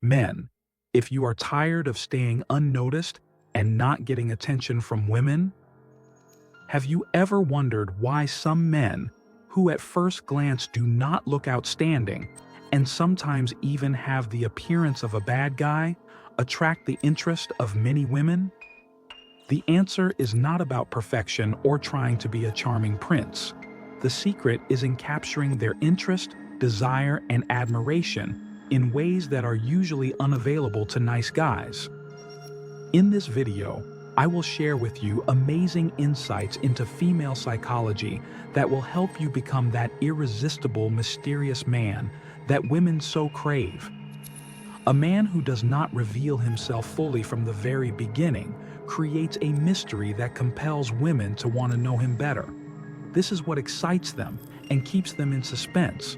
Men, if you are tired of staying unnoticed and not getting attention from women, have you ever wondered why some men, who at first glance do not look outstanding and sometimes even have the appearance of a bad guy, attract the interest of many women? The answer is not about perfection or trying to be a charming prince. The secret is in capturing their interest, desire, and admiration in ways that are usually unavailable to nice guys. In this video, I will share with you amazing insights into female psychology that will help you become that irresistible, mysterious man that women so crave. A man who does not reveal himself fully from the very beginning creates a mystery that compels women to want to know him better. This is what excites them and keeps them in suspense.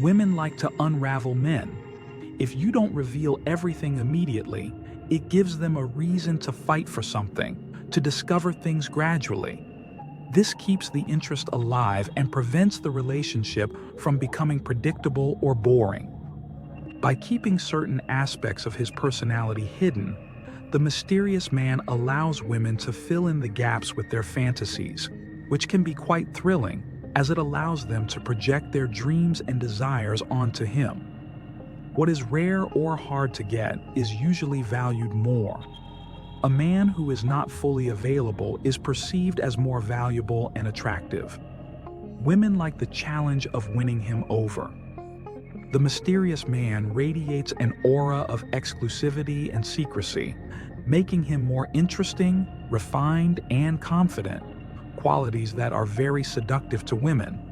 Women like to unravel men. If you don't reveal everything immediately, it gives them a reason to fight for something, to discover things gradually. This keeps the interest alive and prevents the relationship from becoming predictable or boring. By keeping certain aspects of his personality hidden, the mysterious man allows women to fill in the gaps with their fantasies, which can be quite thrilling as it allows them to project their dreams and desires onto him. What is rare or hard to get is usually valued more. A man who is not fully available is perceived as more valuable and attractive. Women like the challenge of winning him over. The mysterious man radiates an aura of exclusivity and secrecy, making him more interesting, refined, and confident, qualities that are very seductive to women.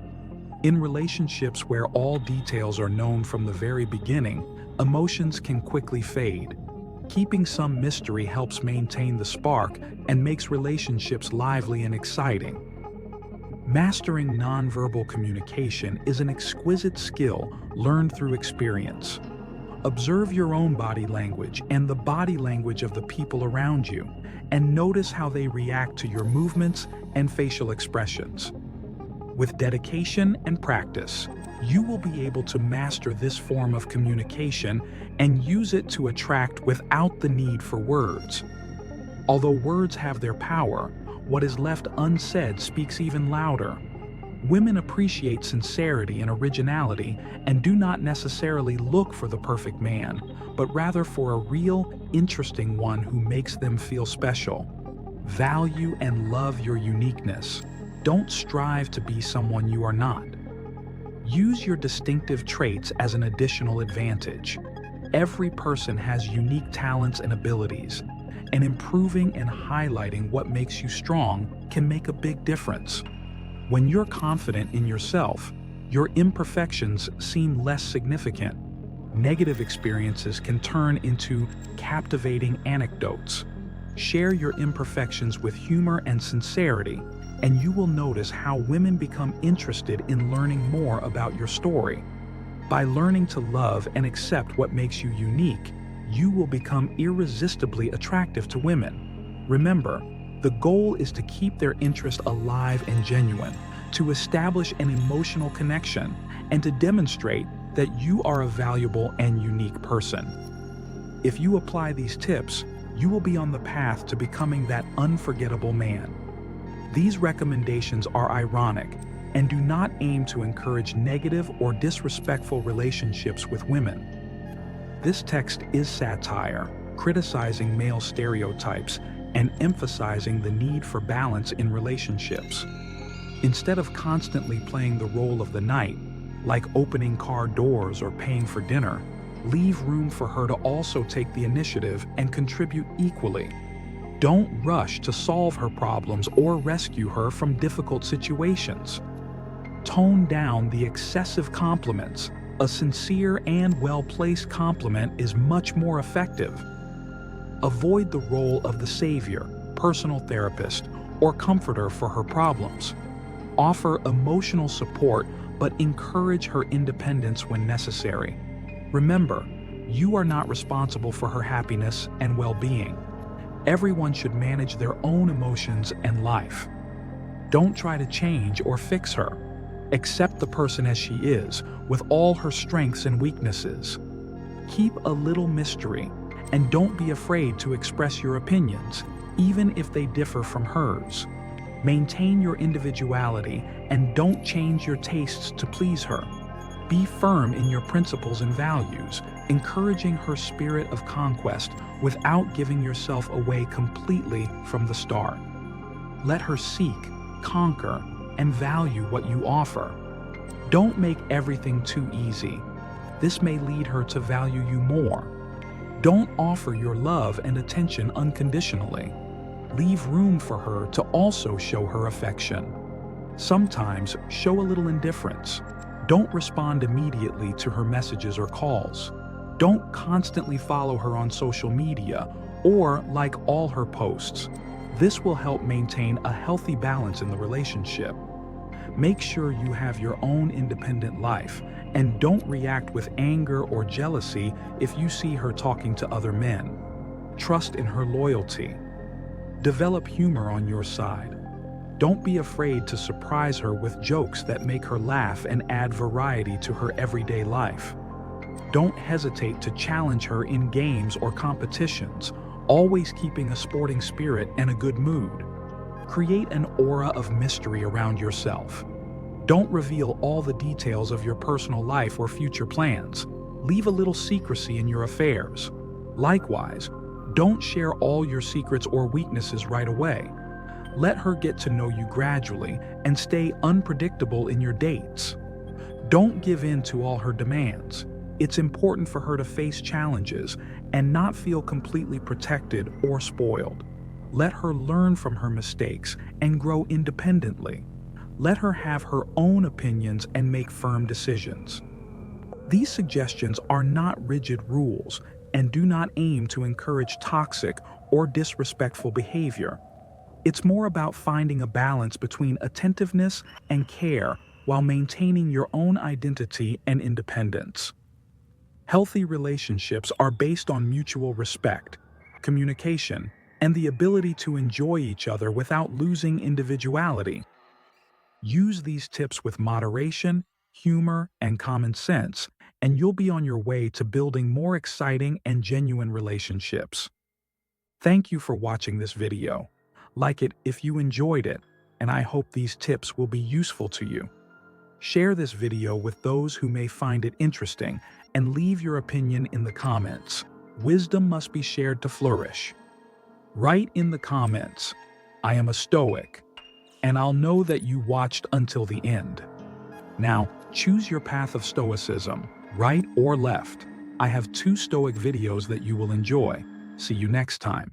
In relationships where all details are known from the very beginning, emotions can quickly fade. Keeping some mystery helps maintain the spark and makes relationships lively and exciting. Mastering nonverbal communication is an exquisite skill learned through experience. Observe your own body language and the body language of the people around you, and notice how they react to your movements and facial expressions. With dedication and practice, you will be able to master this form of communication and use it to attract without the need for words. Although words have their power, what is left unsaid speaks even louder. Women appreciate sincerity and originality and do not necessarily look for the perfect man, but rather for a real, interesting one who makes them feel special. Value and love your uniqueness. Don't strive to be someone you are not. Use your distinctive traits as an additional advantage. Every person has unique talents and abilities, and improving and highlighting what makes you strong can make a big difference. When you're confident in yourself, your imperfections seem less significant. Negative experiences can turn into captivating anecdotes. Share your imperfections with humor and sincerity, and you will notice how women become interested in learning more about your story. By learning to love and accept what makes you unique, you will become irresistibly attractive to women. Remember, the goal is to keep their interest alive and genuine, to establish an emotional connection, and to demonstrate that you are a valuable and unique person. If you apply these tips, you will be on the path to becoming that unforgettable man. These recommendations are ironic and do not aim to encourage negative or disrespectful relationships with women. This text is satire, criticizing male stereotypes and emphasizing the need for balance in relationships. Instead of constantly playing the role of the knight, like opening car doors or paying for dinner, leave room for her to also take the initiative and contribute equally. Don't rush to solve her problems or rescue her from difficult situations. Tone down the excessive compliments. A sincere and well-placed compliment is much more effective. Avoid the role of the savior, personal therapist, or comforter for her problems. Offer emotional support, but encourage her independence when necessary. Remember, you are not responsible for her happiness and well-being. Everyone should manage their own emotions and life. Don't try to change or fix her. Accept the person as she is, with all her strengths and weaknesses. Keep a little mystery, and don't be afraid to express your opinions, even if they differ from hers. Maintain your individuality and don't change your tastes to please her. Be firm in your principles and values, encouraging her spirit of conquest without giving yourself away completely from the start. Let her seek, conquer, and value what you offer. Don't make everything too easy. This may lead her to value you more. Don't offer your love and attention unconditionally. Leave room for her to also show her affection. Sometimes show a little indifference. Don't respond immediately to her messages or calls. Don't constantly follow her on social media or like all her posts. This will help maintain a healthy balance in the relationship. Make sure you have your own independent life and don't react with anger or jealousy if you see her talking to other men. Trust in her loyalty. Develop humor on your side. Don't be afraid to surprise her with jokes that make her laugh and add variety to her everyday life. Don't hesitate to challenge her in games or competitions, always keeping a sporting spirit and a good mood. Create an aura of mystery around yourself. Don't reveal all the details of your personal life or future plans. Leave a little secrecy in your affairs. Likewise, don't share all your secrets or weaknesses right away. Let her get to know you gradually and stay unpredictable in your dates. Don't give in to all her demands. It's important for her to face challenges and not feel completely protected or spoiled. Let her learn from her mistakes and grow independently. Let her have her own opinions and make firm decisions. These suggestions are not rigid rules and do not aim to encourage toxic or disrespectful behavior. It's more about finding a balance between attentiveness and care while maintaining your own identity and independence. Healthy relationships are based on mutual respect, communication, and the ability to enjoy each other without losing individuality. Use these tips with moderation, humor, and common sense, and you'll be on your way to building more exciting and genuine relationships. Thank you for watching this video. Like it if you enjoyed it, and I hope these tips will be useful to you. Share this video with those who may find it interesting and leave your opinion in the comments. Wisdom must be shared to flourish. Write in the comments, "I am a Stoic," and I'll know that you watched until the end. Now, choose your path of Stoicism, right or left. I have 2 Stoic videos that you will enjoy. See you next time.